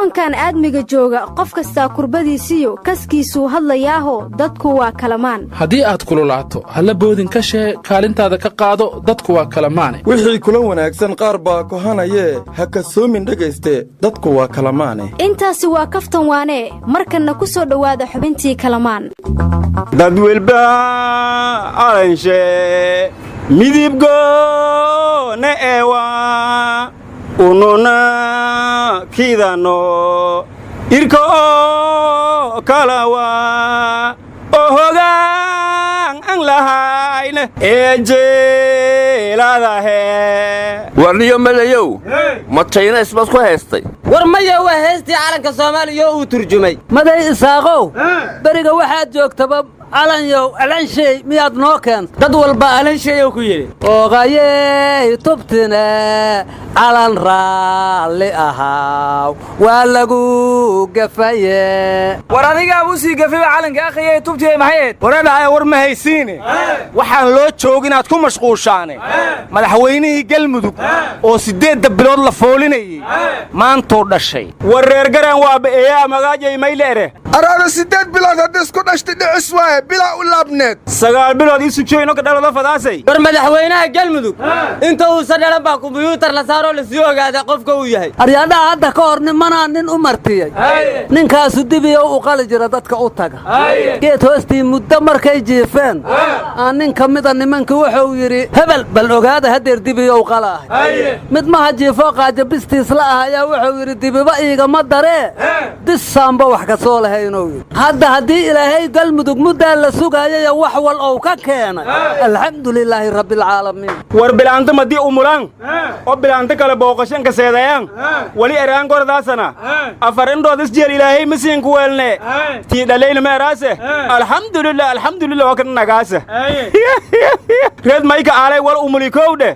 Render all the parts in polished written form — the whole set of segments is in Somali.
koonkan aadmiga jooga qof kasta kurbadiisiyo kaskiisuu hadlayaaho dadku waa kalamaan haddii aad kululaato halla boodin ka shee kaalintaada ka qaado dadku waa kalamaane wixii kula wanaagsan qaar baa kohanayee ha kasoomin dhegayste dadku waa kalamaane intaasi waa kaftan waanee markanna ku soo dhowaada xubintii kalamaan dad welba alanshe midibgo ne ewa ununa kidano irko kalawa ohogan ang lahayne ejeladahe warniyo malayow matayna isbad ku heestay war maya waa heestii calanka Soomaaliya uu turjumay maday isaaqow bariga waxaad joogtaba alanyow alanshay miyaad noo keentay dad walba alanshay ku yiri oogayey tubtina alan raalli ahaa waa lagu gafaye war adiga uu sii gafay calanka akhiyay tubtiyay maxay waradhaay war ma haysiine waxaan loo joogin aad ku mashquulshaane madaxweynihii galmudug oo 8 bilood la foolinayay maanto dhashay war reer garan waa beeyaa magaajay mayleere araada 8 bilood hadda isku dhashtay dhicis waaye bilaa u laabneed 9 bilood isu jeeyno ka dhalada fadaasay war madaxweynaha galmudug inta uu sadhalan baa kombiyuutar la saaro la sii ogaada qofka uu yahay aryadaha hadda ka hor nimana nin u martiyay ninkaasu dibiyo u qali jira dadka u taga geed hoostii muddo markay jiifeen nin ka mida nimanka wuxuu yiri hebel bal ogaada hadeer dibiyo u qalaahay mid ma jiifo qaaja bistiis la ah ayaa wuxuu yiri dibiba iiga ma daree disaamba wax ka soo lahaynoo hadda hadii ilaahay galmudug mudda la sugaayay wax wal oo ka keenay alxamdulilaahi rabbil caalamiin war bilaanta madii umulan oo bilaanta kala booqashan ka seedayaan wali eraan gordaasana afarindood isjeer ilaahay masiin ku weelne tii dhalayna meeraase alxamdulillah wakan nagaasa reed mayka aalay wal umulikowde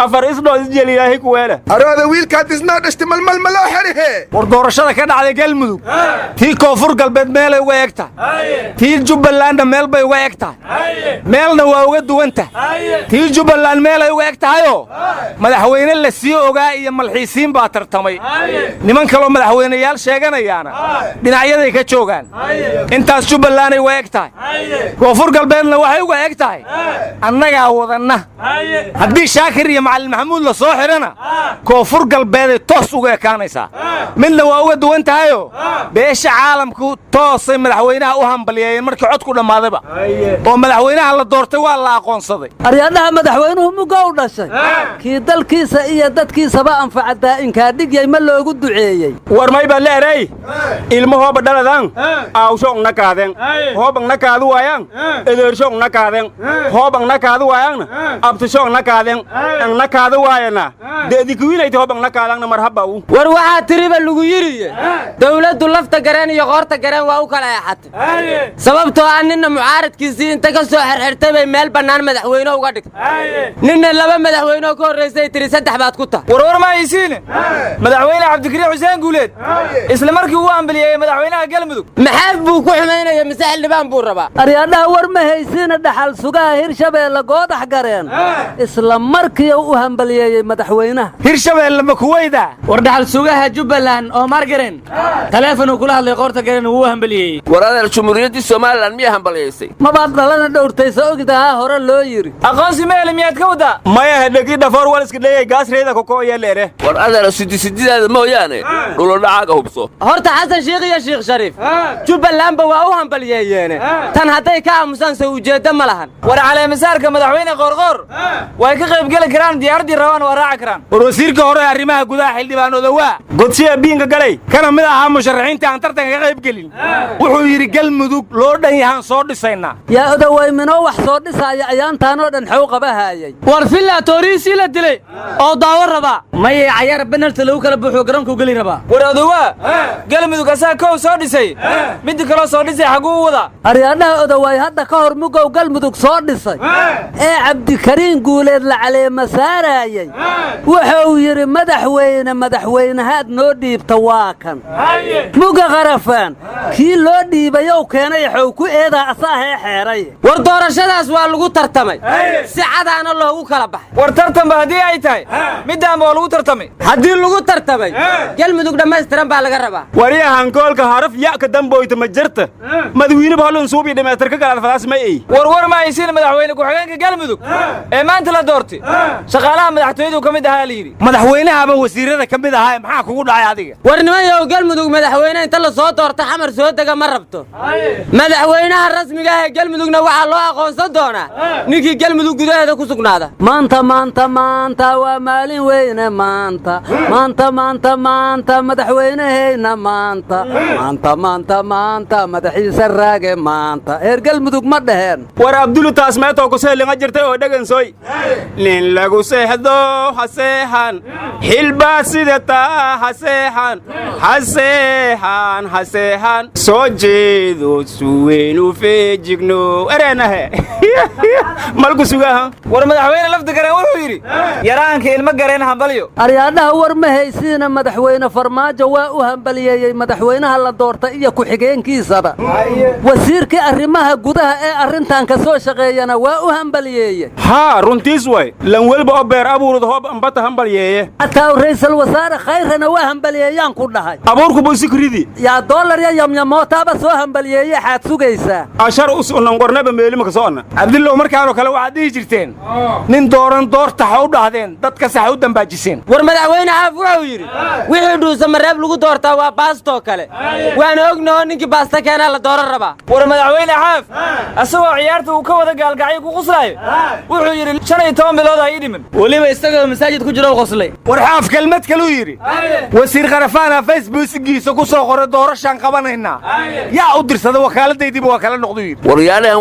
afar isdood isjeer ilaahay ku weela araada wiilka disnaa dhashti malmal ma loo xirihe war doorashada ka dhacday galmudug tii koonfur galbeed meel ay uga egtahay tii jubbaland meel bay uga egtahay meelna waa uga duwanta tii jubbaland meel ay uga egtahayo madaxweyne la sii ogaa iyo malxiisiin baa tartamay niman kale madaxweynayaal sheeganayaana dhinacyaday ka joogaan intaas jubbaland ay uga egtahay koonfur galbeedna waxay uga egtahay annagaa wadanna haddii shaakir iyo macallin maxamuud la soo xirana koonfur galbeeday toos uga ekaanaysaa midna waa uga duwan tahayo beesha caalamku toosay madaxweynaha u hambalyeeyeen markii codku dhammaadayba oo madaxweynaha la doortay waa la aqoonsaday aryadaha madaxweynuhu muga u dhashay kii dalkiisa iyo dadkiisaba anfacada in ka dhigay ma loogu duceeyay war may baa leeray ilmahooba dhaladan aawsho nakaadeen hooban nakaadu waayaan edeersho nakaadeen hooban nakaadu waayaan abtisho nakaadeen nakaadu waayana deedikuinayto hooban nakaadaan marhaba war waxa tiriba lagu yiri dawladdu lafta gareen iyo qoorta gareen waa u kala yaxatay sababtoo ah ninna mucaaradkiisii inta ka soo xirxirtay bay meel bannaan madaxweyne uga dhigtay ninna laba madaxweyne ka horeysay tiri 3 baad ku tahay war ma haysiin madaxweyne cabdikariim xuseen guuleed isla markii uu ambaliyay madaxweynaha galmudug maxaa buu ku xumeynaya masaxil dhibaan buu rabaa aryadaha war ma haysiin dhaxal sugaa hirshabeelle goodax gareen isla markii uu hambaliyay madaxweynaha hirshabeelle ma kuweyda war dhaxal sugaha jubbaland oo margareen telefoon kula hadlay qoorta gareen uu hambaliyay war adeer jumhuuriyadda Soomaaliland miyaa hambaliyeysay ma baad dhalana dhowrtaysa ogdaha hore loo yiri aqoonsi meel miyaad ka wada maya hadhigi dhafoor wal iska dhayay gaasreeda ku kooyay leere war adeer sidiidaada mooyaane dhulo dhacaaga hubso horta xasan sheekh iyo sheekh shariif jubbaland ba waa u hambaliyeen tan haday ka aamusan soo ujeeda ma lahan war cali masaarka madaxweyne qorqor way ka qayb gali karaan diyaaradii rabaan waa raaci karaan war wasiirka hore arrimaha gudaha xildhibaanooda waa godsiga biinka galay kana mid aha musharaxiinta aan tartanka ka qayb galin wuxuu yiri galmudug loo dhan yahan soo dhisayna yaa odawaymino wax soo dhisaya ayaantaanoo dhan xaw qabahaayay war filla tooriisi la dilay oo daawo raba may cayar banalta lagu kala buuxo garoonku gali raba war odawa galmudug asaa koow soo dhisay mid kale soo dhisay xaguu wada aryadaha odawaay hadda ka hor mugow galmudug soo dhisay ee cabdikariin guuleed la caleema saarayay wuxuu yidhi madaxweynahaad noo dhiibta waa kan muga qarafaan kii loo dhiibayow keenay xow ku eedaa asaahee xeeray war doorashadaas waa lagu tartamay si cadaana loogu kala baxay war tartanba haddii ay tahay middaanba waa lagu tartamay haddii lagu tartamay galmudug dhammaystiran baa laga rabaa waryahan koolka haraf ya'ka damboyta ma jirta madawiineba halun suubii dhameetirka galaadfadaas ma ey war ma aysiin madaxweyne ku-xigeenka galmudug ee maanta la doortay shaqaalaha madaxtooyadu ka mid ahaa la yidhi madaxweynahaba wasiirada ka mid ahaa maxaa kugu dhacay adiga war nimayow galmudug madaxweyne inta la soo doorta xamar soo dega ma rabto madaxweynaha rasmiga ah ee galmudugna waxaa loo aqoonsan doonaa ninkii galmudug gudaheeda ku sugnaada maanta waa maalin weyne maanta madaxweyneheyna maanta madaxiisa raage maanta heer galmudug ma dhaheen war abdulu taas meetoo ku seelinga jirtay oo dhegansoy nin lagu seexdo ha seexan xilbaa sidataa ha seexan soo jeedo suweynu feejigno ereenahe malku sugaha war madaxweyne lafdi gareen wuxuu yidhi yaraanka ilma gareen hambalyo aryaadhaha war ma haysiina madaxweyne farmaajo waa u hambaliyeeyey madaxweynaha la doorta iyo ku-xigeenkiisaba wasiirkii arrimaha gudaha ee arrintan ka soo shaqeeyana waa u hambaliyeeye haa runtiis way lan welba oo beer abuurud hoob ambata hambalyeeye hataa ra'iisul wasaare khayrana waa hambaliyeeyaan ku dhahay abuurku buu sikridi yaa dollar ya yamyamootaaba soo hambaliyeeye xaad sugaysaa ashar unanqornaba meelima ka soonna cabdillow markaanoo kale waxaad dhihi jirteen nin dooran doortaxa u dhahdeen dadka sax u dambaajiseen war madaxweyne xaaf wuxuu yidhi wixii dhuusa mareeb lagu doortaa waa baastoo kale waana ognaho ninkii baasta keenaa la dooran rabaa war madaxweyne xaaf asagoo ciyaarta uu ka wada gaalgacyo ku quslaayo wuxuu yidhi 15 bilood ay dhiman weliba isagoo masaajid ku jiro qoslay war xaaf kelmad kaluu yidhi wasiir qarafaana facebookiisa ku soo qoray doorashaan qabanaynaa yaa u dirsada wakaaladaydiiba waa kala noqdu yidhi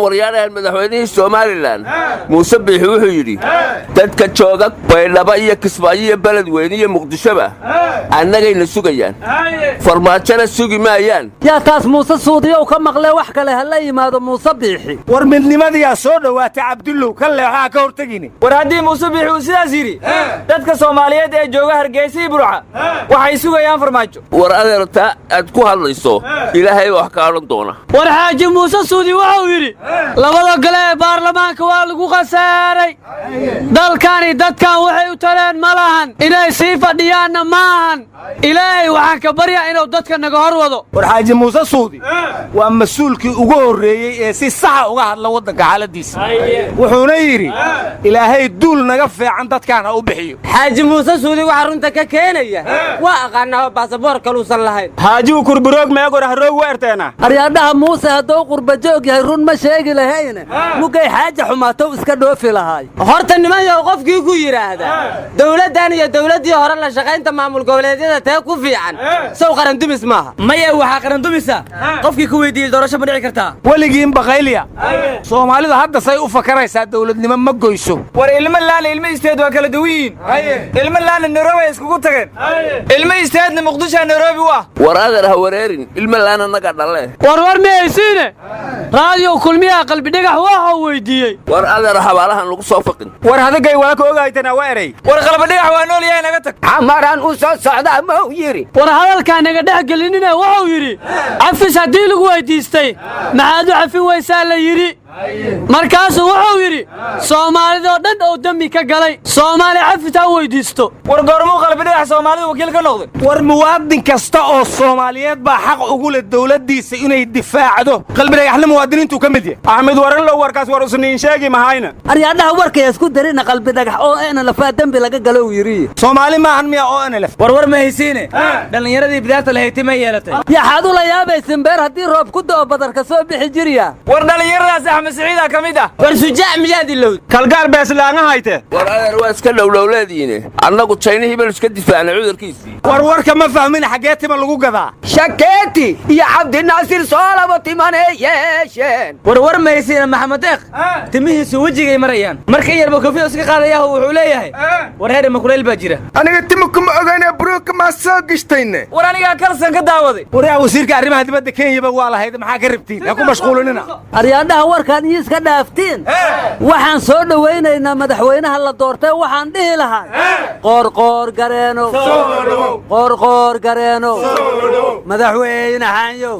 waryaalahan madaxweynihii somalilan muuse biixi wuxuu yidhi dadka jooga baydhaba iyo kismaayo iyo beledweyne iyo muqdishoba annagayna sugayaan farmaajona sugi maayaan yaa taas muuse suudiyow ka maqlee wax kale ha la yimaado muuse biixi war midnimadiyaa soo dhowaatay cabdullow ka leexaa ka hortegini war haddii muuse biixi uu sidaas yidhi dadka soomaaliyeed ee jooga hargeysa iyo burca waxay sugayaan farmaajo war adeerta aad ku hadlayso ilaahay wax ka odhan doona war xaaji muuse suudi wuxuu yidhi labada gole ee baarlamaanka waa lagu khasaaray dalkani dadkan waxay u taleen ma lahan inay sii fadhiyaanna maahan ilaahay waxaan ka baryaa inuu dadka naga hor wado war xaaji muuse suudi waa mas-uulkii ugu horreeyey ee si saxa uga hadla waddanka xaaladiisa wuxuuna yidhi ilaahay duul naga fiican dadkaan ha u bixiyo xaaji muuse suudi waxaa runta ka keenaya waa aqaanaa baasaboor kaluusan lahayn xaajigu kurburoog meegor haroog weerteena aryaadhaha muuse hadduu qurbajoog yahay run ma sheegi lahayne mugay xaaja xumaatow iska dhoofi lahaay horta nimanyow qofkii ku yidhaahda dawladdan iyo dawladdii hore la shaqaynta maamul goboleedyada tee ku fiican sow qarandumis maaha maya waxaa qarandumisa qofkii ku weydiiyey doorasho ma dhici kartaa weligiin baqayliya soomaalida hadda say u fakaraysaa dawladnimo ma goyso war ilmo laana ilmo isteed waa kala duwan yihiin ilmo laana nairobi iskugu tageen ilmo isteedna muqdisho nairobi u ah war adeer ha wareerin ilmo laana naga dhalle war ma haysiine raadiyo kulmiyaha qalbidhagax waxa weydiiyey war adeer habaalahan lagu soo faqin war hadagay wala ka ogaaytana waa erey war qalbidhagax waa nool yahay naga tag xamaraan u soo socdaa ma uu yidhi war hadalkaa naga dhex gelinina wuxuu yidhi cafis haddii lagu weydiistay maxaad u cafin weysaa la yidhi markaasuu wuxuu yidhi soomaalidoo dhan oo dembi ka galay soomaali cafis ha weydiisto war goormuu qalbidhagax soomaalida wakiil ka noqday war muwaadin kasta oo soomaaliyeed baa xaq ugu leh dawladdiisa inay difaacdo qalbidhagaxna muwaadiniintuu ka mid yahay axmed waranlow warkaas war usniin sheegi mahayna aryaadhaha warkay isku darina qalbidhagax oo enalafaa dembi laga galo uu yidhi soomaali maahan miya oo enalaf war ma haysiine dhallinyaradii bidaarta la haytay ma yeelatay yaxaad u la yaabaysin beer haddii roob ku da'o badarka soo bixi jiriya war dhallinyaradaas axmed siciida ka mid ah war sujaac miyaad ilowd kalgaar beeslaanga hayte war adeer waa iska dhowlowleediine annagu jaynihii baynu iska difaacnay cudurkiisii war warka ma fahmin xaggee tima lagu gadaa shakeeti iyo cabdinaasir soolabo timanay yeesheen war ma haysiina maxamed deeq timihiisu wejigay marayaan marka yarba kofiyo iska qaadayahu wuxuu leeyahay war heer makuleel baa jira aniga timo kuma ogaanee buruuka maa soo gashtayne war anigaa kalsan ka daawaday waryaa wasiirka arrimaha dibadda kenyaba waa lahayd maxaa ka rabtiin ha ku mashquulinina aryaadhaha warka hadalkan iyo iska dhaaftiin waxaan soo dhawaynaynaa madaxweynaha la doortay waxaan dhihi lahaa qoorqoor gareeno qoorqoor gareeno madaxweynahanyow